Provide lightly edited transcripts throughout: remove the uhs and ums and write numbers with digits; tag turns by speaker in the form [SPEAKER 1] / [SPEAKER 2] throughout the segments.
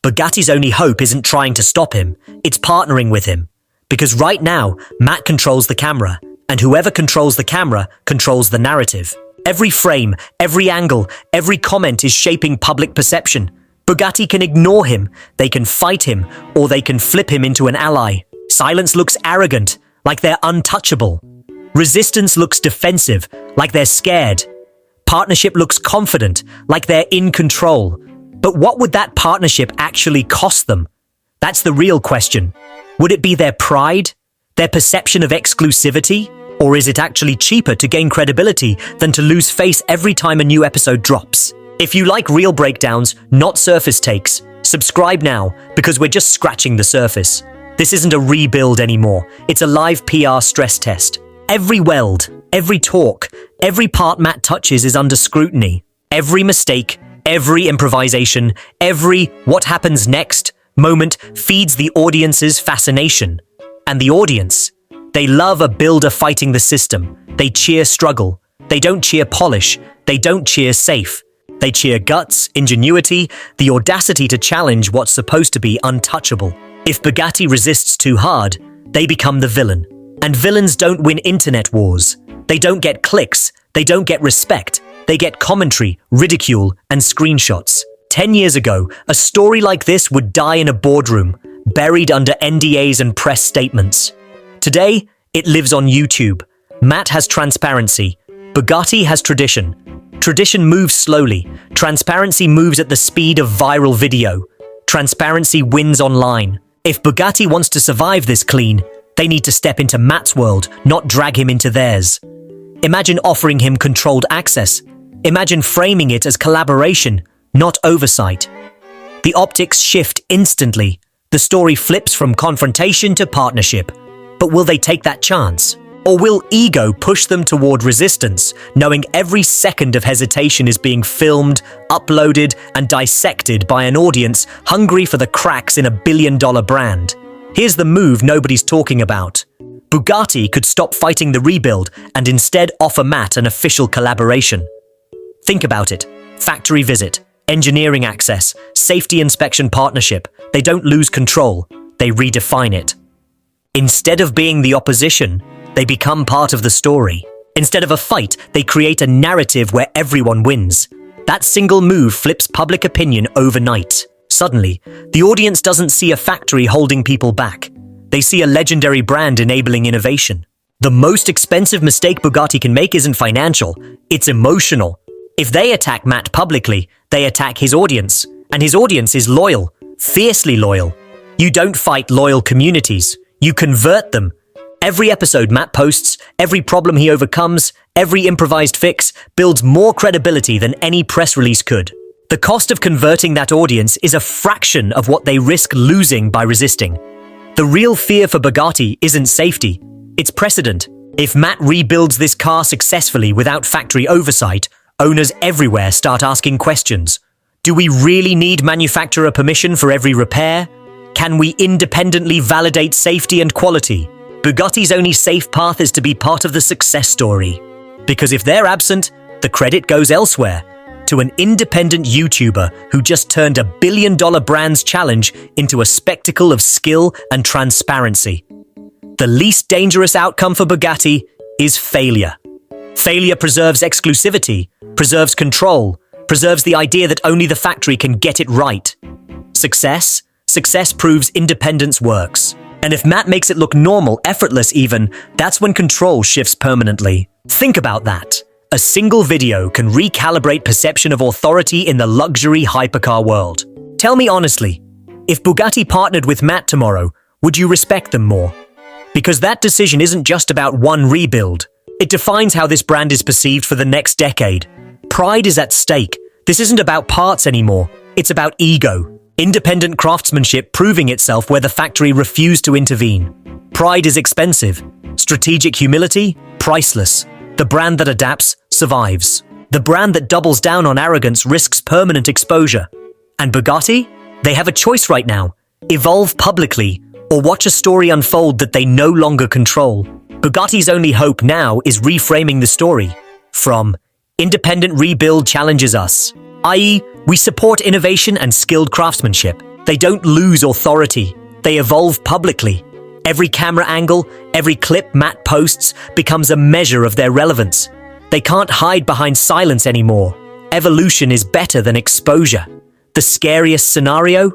[SPEAKER 1] Bugatti's only hope isn't trying to stop him, it's partnering with him. Because right now, Matt controls the camera, and whoever controls the camera controls the narrative. Every frame, every angle, every comment is shaping public perception. Bugatti can ignore him, they can fight him, or they can flip him into an ally. Silence looks arrogant, like they're untouchable. Resistance looks defensive, like they're scared. Partnership looks confident, like they're in control. But what would that partnership actually cost them? That's the real question. Would it be their pride? Their perception of exclusivity? Or is it actually cheaper to gain credibility than to lose face every time a new episode drops? If you like real breakdowns, not surface takes, subscribe now, because we're just scratching the surface. This isn't a rebuild anymore, it's a live PR stress test. Every weld, every talk, every part Matt touches is under scrutiny. Every mistake, every improvisation, every what happens next moment feeds the audience's fascination. And the audience, they love a builder fighting the system. They cheer struggle. They don't cheer polish. They don't cheer safe. They cheer guts, ingenuity, the audacity to challenge what's supposed to be untouchable. If Bugatti resists too hard, they become the villain. And villains don't win internet wars. They don't get clicks. They don't get respect. They get commentary, ridicule, and screenshots. 10 years ago, a story like this would die in a boardroom, buried under NDAs and press statements. Today, it lives on YouTube. Matt has transparency. Bugatti has tradition. Tradition moves slowly. Transparency moves at the speed of viral video. Transparency wins online. If Bugatti wants to survive this clean, they need to step into Matt's world, not drag him into theirs. Imagine offering him controlled access. Imagine framing it as collaboration, not oversight. The optics shift instantly. The story flips from confrontation to partnership. But will they take that chance? Or will ego push them toward resistance, knowing every second of hesitation is being filmed, uploaded, and dissected by an audience hungry for the cracks in a billion-dollar brand? Here's the move nobody's talking about. Bugatti could stop fighting the rebuild and instead offer Matt an official collaboration. Think about it. Factory visit, engineering access, safety inspection partnership. They don't lose control, they redefine it. Instead of being the opposition, they become part of the story. Instead of a fight, they create a narrative where everyone wins. That single move flips public opinion overnight. Suddenly, the audience doesn't see a factory holding people back. They see a legendary brand enabling innovation. The most expensive mistake Bugatti can make isn't financial, it's emotional. If they attack Matt publicly, they attack his audience. And his audience is loyal, fiercely loyal. You don't fight loyal communities, you convert them. Every episode Matt posts, every problem he overcomes, every improvised fix builds more credibility than any press release could. The cost of converting that audience is a fraction of what they risk losing by resisting. The real fear for Bugatti isn't safety, it's precedent. If Matt rebuilds this car successfully without factory oversight, owners everywhere start asking questions. Do we really need manufacturer permission for every repair? Can we independently validate safety and quality? Bugatti's only safe path is to be part of the success story. Because if they're absent, the credit goes elsewhere, to an independent YouTuber who just turned a billion-dollar brand's challenge into a spectacle of skill and transparency. The least dangerous outcome for Bugatti is failure. Failure preserves exclusivity, preserves control, preserves the idea that only the factory can get it right. Success proves independence works. And if Matt makes it look normal, effortless even, that's when control shifts permanently. Think about that. A single video can recalibrate perception of authority in the luxury hypercar world. Tell me honestly, if Bugatti partnered with Matt tomorrow, would you respect them more? Because that decision isn't just about one rebuild. It defines how this brand is perceived for the next decade. Pride is at stake. This isn't about parts anymore. It's about ego. Independent craftsmanship proving itself where the factory refused to intervene. Pride is expensive. Strategic humility, priceless. The brand that adapts survives. The brand that doubles down on arrogance risks permanent exposure. And Bugatti? They have a choice right now. Evolve publicly or watch a story unfold that they no longer control. Bugatti's only hope now is reframing the story from independent rebuild challenges us, i.e., We support innovation and skilled craftsmanship. They don't lose authority. They evolve publicly. Every camera angle, every clip Matt posts becomes a measure of their relevance. They can't hide behind silence anymore. Evolution is better than exposure. The scariest scenario?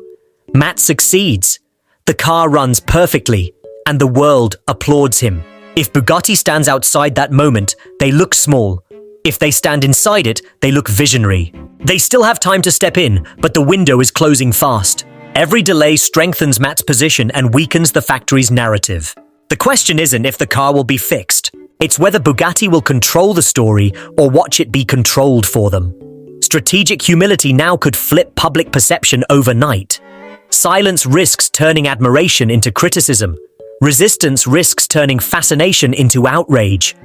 [SPEAKER 1] Matt succeeds. The car runs perfectly, and the world applauds him. If Bugatti stands outside that moment, they look small. If they stand inside it, they look visionary. They still have time to step in, but the window is closing fast. Every delay strengthens Matt's position and weakens the factory's narrative. The question isn't if the car will be fixed. It's whether Bugatti will control the story or watch it be controlled for them. Strategic humility now could flip public perception overnight. Silence risks turning admiration into criticism. Resistance risks turning fascination into outrage.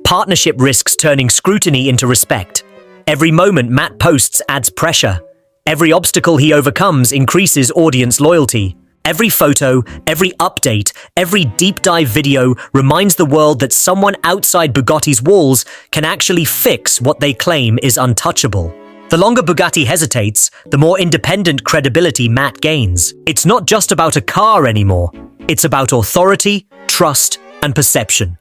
[SPEAKER 1] Partnership risks turning scrutiny into respect. Every moment Matt posts adds pressure. Every obstacle he overcomes increases audience loyalty. Every photo, every update, every deep dive video reminds the world that someone outside Bugatti's walls can actually fix what they claim is untouchable. The longer Bugatti hesitates, the more independent credibility Matt gains. It's not just about a car anymore. It's about authority, trust, and perception.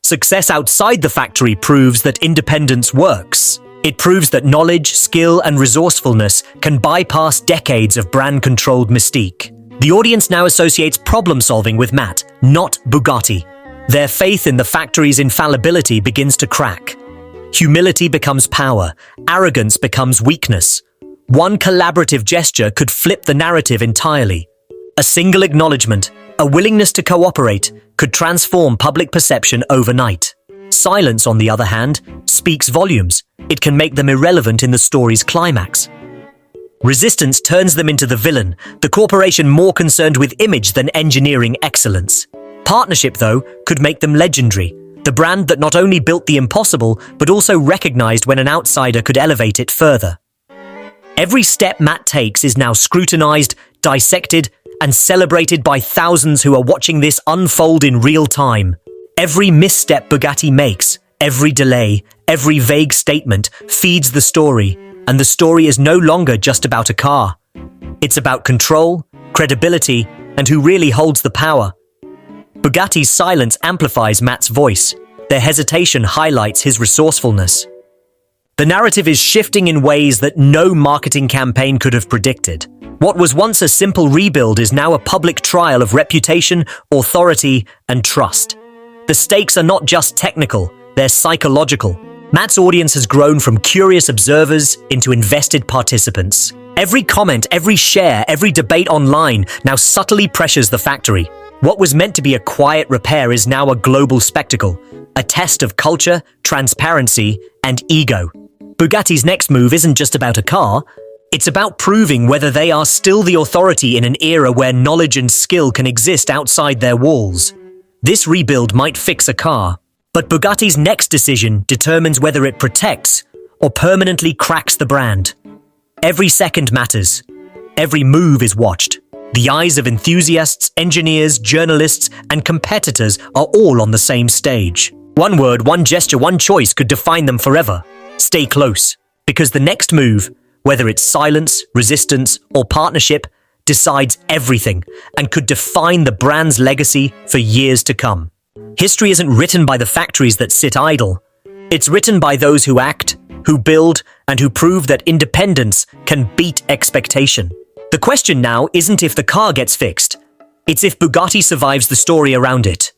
[SPEAKER 1] Success outside the factory proves that independence works. It proves that knowledge, skill, and resourcefulness can bypass decades of brand-controlled mystique. The audience now associates problem-solving with Matt, not Bugatti. Their faith in the factory's infallibility begins to crack. Humility becomes power. Arrogance becomes weakness. One collaborative gesture could flip the narrative entirely. A single acknowledgement, a willingness to cooperate, could transform public perception overnight. Silence, on the other hand, speaks volumes. It can make them irrelevant in the story's climax. Resistance turns them into the villain, the corporation more concerned with image than engineering excellence. Partnership, though, could make them legendary, the brand that not only built the impossible, but also recognized when an outsider could elevate it further. Every step Matt takes is now scrutinized, dissected, and celebrated by thousands who are watching this unfold in real time. Every misstep Bugatti makes, every delay, every vague statement feeds the story, and the story is no longer just about a car. It's about control, credibility, and who really holds the power. Bugatti's silence amplifies Matt's voice. Their hesitation highlights his resourcefulness. The narrative is shifting in ways that no marketing campaign could have predicted. What was once a simple rebuild is now a public trial of reputation, authority, and trust. The stakes are not just technical, they're psychological. Matt's audience has grown from curious observers into invested participants. Every comment, every share, every debate online now subtly pressures the factory. What was meant to be a quiet repair is now a global spectacle, a test of culture, transparency, and ego. Bugatti's next move isn't just about a car, it's about proving whether they are still the authority in an era where knowledge and skill can exist outside their walls. This rebuild might fix a car, but Bugatti's next decision determines whether it protects or permanently cracks the brand. Every second matters. Every move is watched. The eyes of enthusiasts, engineers, journalists, and competitors are all on the same stage. One word, one gesture, one choice could define them forever. Stay close, because the next move, whether it's silence, resistance, or partnership, decides everything and could define the brand's legacy for years to come. History isn't written by the factories that sit idle. It's written by those who act, who build, and who prove that independence can beat expectation. The question now isn't if the car gets fixed. It's if Bugatti survives the story around it.